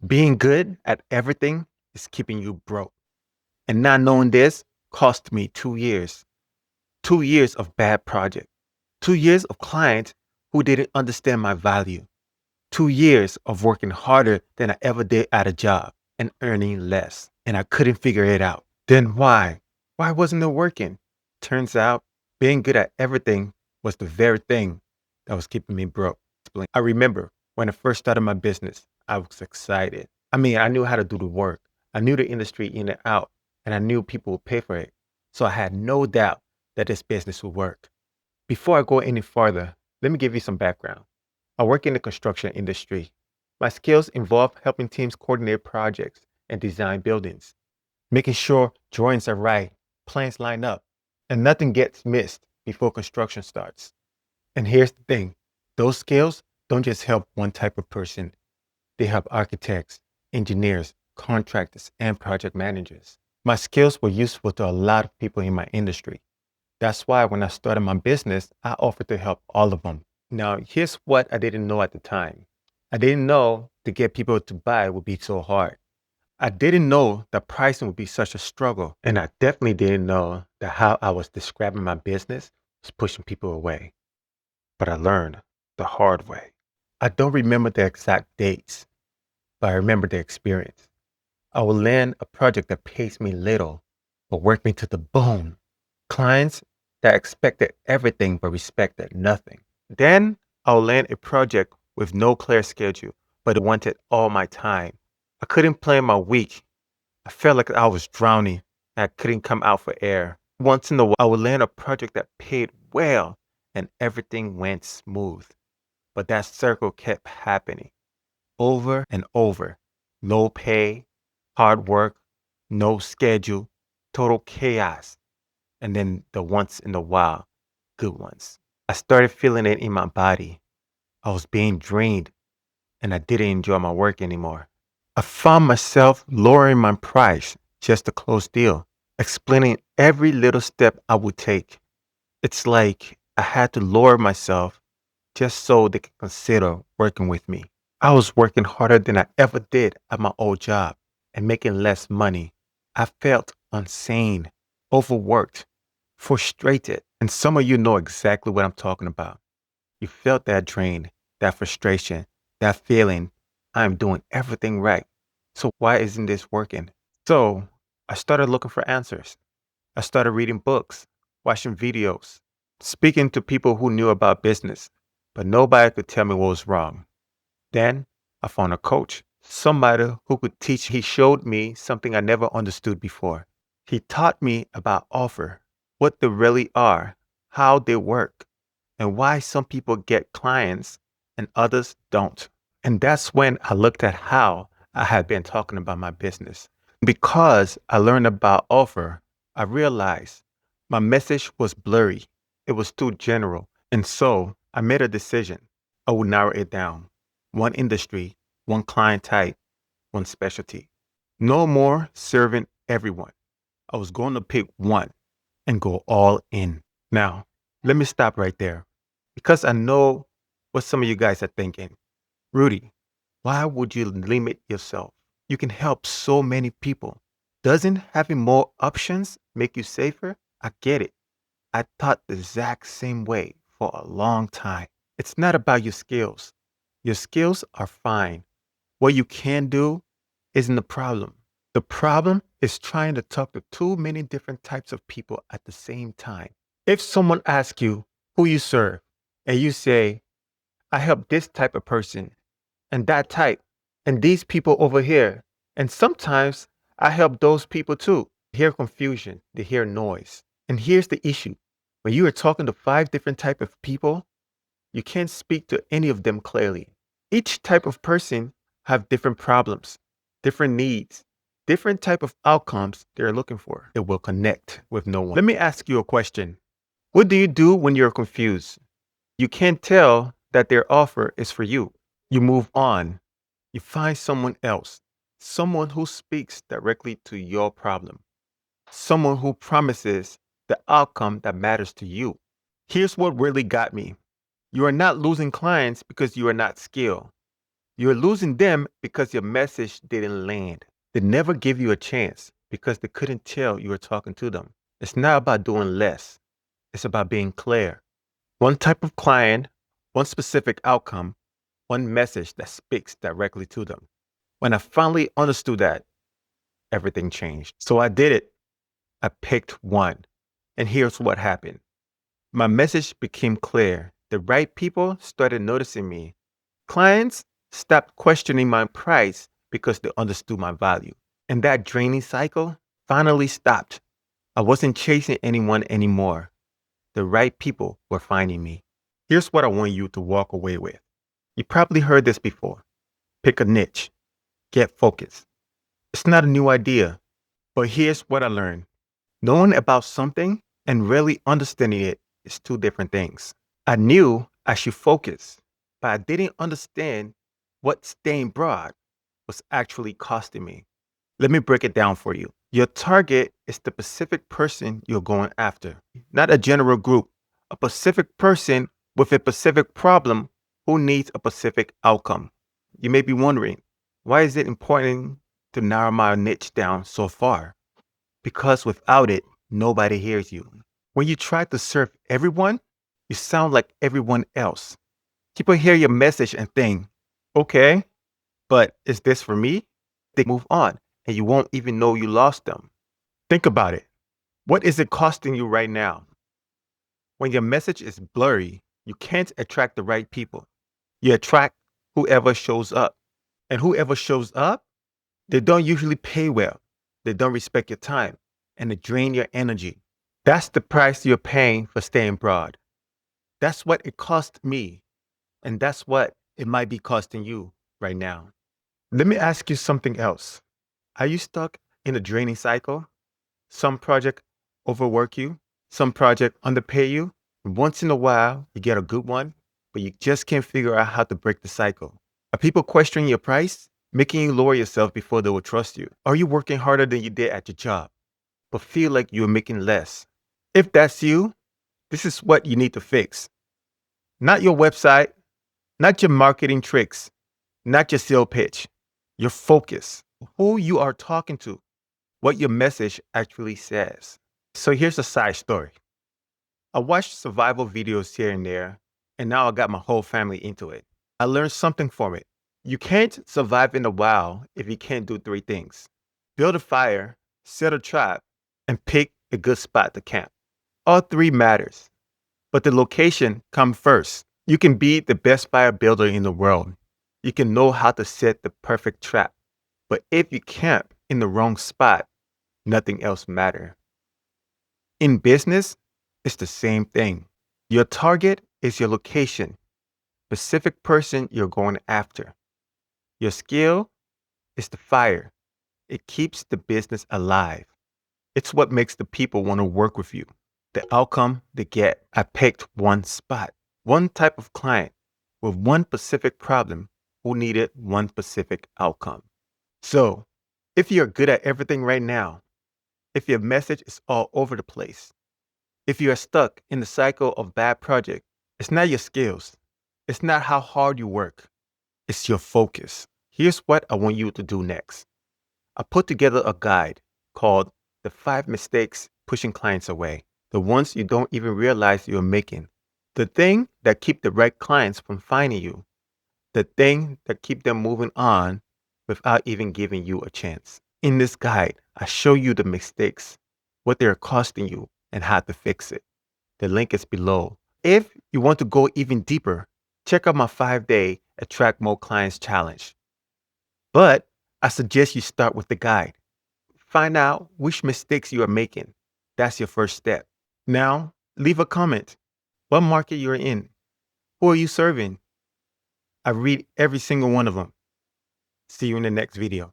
Being good at everything is keeping you broke. And not knowing this cost me 2 years. 2 years of bad project. 2 years of clients who didn't understand my value. 2 years of working harder than I ever did at a job and earning less. And I couldn't figure it out. Then why? Why wasn't it working? Turns out being good at everything was the very thing that was keeping me broke. I remember when I first started my business, I was excited. I mean, I knew how to do the work. I knew the industry in and out, and I knew people would pay for it. So I had no doubt that this business would work. Before I go any farther, let me give you some background. I work in the construction industry. My skills involve helping teams coordinate projects and design buildings, making sure drawings are right, plans line up, and nothing gets missed before construction starts. And here's the thing, those skills don't just help one type of person, they help architects, engineers, contractors, and project managers. My skills were useful to a lot of people in my industry. That's why when I started my business, I offered to help all of them. Now, here's what I didn't know at the time. I didn't know to get people to buy would be so hard. I didn't know that pricing would be such a struggle. And I definitely didn't know that how I was describing my business was pushing people away. But I learned the hard way. I don't remember the exact dates, but I remember the experience. I will land a project that pays me little, but worked me to the bone. Clients that expected everything but respected nothing. Then I'll land a project with no clear schedule, but it wanted all my time. I couldn't plan my week. I felt like I was drowning and I couldn't come out for air. Once in a while, I would land a project that paid well and everything went smooth. But that circle kept happening over and over. No pay, hard work, no schedule, total chaos. And then the once in a while, good ones. I started feeling it in my body. I was being drained and I didn't enjoy my work anymore. I found myself lowering my price just to close deal, explaining every little step I would take. It's like I had to lower myself just so they could consider working with me. I was working harder than I ever did at my old job and making less money. I felt insane, overworked, frustrated. And some of you know exactly what I'm talking about. You felt that drain, that frustration, that feeling, I'm doing everything right. So why isn't this working? So I started looking for answers. I started reading books, watching videos, speaking to people who knew about business, but nobody could tell me what was wrong. Then I found a coach, somebody who could teach. He showed me something I never understood before. He taught me about offer, what they really are, how they work, and why some people get clients and others don't. And that's when I looked at how I had been talking about my business. Because I learned about offer, I realized my message was blurry. It was too general. And so I made a decision. I would narrow it down. One industry, one client type, one specialty. No more serving everyone. I was going to pick one and go all in. Now, let me stop right there because I know what some of you guys are thinking. Rudy, why would you limit yourself? You can help so many people. Doesn't having more options make you safer? I get it. I thought the exact same way for a long time. It's not about your skills. Your skills are fine. What you can do isn't the problem. The problem is trying to talk to too many different types of people at the same time. If someone asks you who you serve and you say, I help this type of person and that type and these people over here, and sometimes I help those people too. They hear confusion, they hear noise. And here's the issue. When you are talking to five different type of people, you can't speak to any of them clearly. Each type of person have different problems, different needs, different type of outcomes they're looking for. It will connect with no one. Let me ask you a question. What do you do when you're confused? You can't tell that their offer is for you. You move on. You find someone else, someone who speaks directly to your problem, someone who promises the outcome that matters to you. Here's what really got me. You are not losing clients because you are not skilled. You're losing them because your message didn't land. They never give you a chance because they couldn't tell you were talking to them. It's not about doing less. It's about being clear. One type of client, one specific outcome, one message that speaks directly to them. When I finally understood that, everything changed. So I did it. I picked one. And here's what happened. My message became clear. The right people started noticing me. Clients stopped questioning my price because they understood my value. And that draining cycle finally stopped. I wasn't chasing anyone anymore. The right people were finding me. Here's what I want you to walk away with. You probably heard this before. Pick a niche. Get focused. It's not a new idea, but here's what I learned. Knowing about something and really understanding it is two different things. I knew I should focus, but I didn't understand what staying broad was actually costing me. Let me break it down for you. Your target is the specific person you're going after, not a general group, a specific person with a specific problem who needs a specific outcome. You may be wondering, why is it important to narrow my niche down so far? Because without it, nobody hears you. When you try to serve everyone, you sound like everyone else. People hear your message and think, okay, but is this for me? They move on and you won't even know you lost them. Think about it. What is it costing you right now? When your message is blurry, you can't attract the right people. You attract whoever shows up. And whoever shows up, they don't usually pay well. They don't respect your time and they drain your energy. That's the price you're paying for staying broad. That's what it cost me. And that's what it might be costing you right now. Let me ask you something else. Are you stuck in a draining cycle? Some project overwork you, some project underpay you. And once in a while, you get a good one, but you just can't figure out how to break the cycle. Are people questioning your price, making you lower yourself before they will trust you? Are you working harder than you did at your job, but feel like you're making less? If that's you, this is what you need to fix. Not your website, not your marketing tricks, not your sales pitch, your focus, who you are talking to, what your message actually says. So here's a side story. I watched survival videos here and there, and now I got my whole family into it. I learned something from it. You can't survive in the wild if you can't do three things: build a fire, set a trap, and pick a good spot to camp. All three matters, but the location comes first. You can be the best fire builder in the world. You can know how to set the perfect trap. But if you camp in the wrong spot, nothing else matters. In business, it's the same thing. Your target is your location, specific person you're going after. Your skill is the fire. It keeps the business alive. It's what makes the people want to work with you. The outcome they get. I picked one spot, one type of client with one specific problem who needed one specific outcome. So, if you're good at everything right now, if your message is all over the place, if you are stuck in the cycle of bad project, it's not your skills. It's not how hard you work. It's your focus. Here's what I want you to do next. I put together a guide called The 5 Mistakes Pushing Clients Away, the ones you don't even realize you're making, the thing that keep the right clients from finding you, the thing that keep them moving on without even giving you a chance. In this guide, I show you the mistakes, what they're costing you, and how to fix it. The link is below. If you want to go even deeper, check out my 5-day Attract More Clients Challenge. But I suggest you start with the guide. Find out which mistakes you are making. That's your first step. Now, leave a comment. What market you're in? Who are you serving? I read every single one of them. See you in the next video.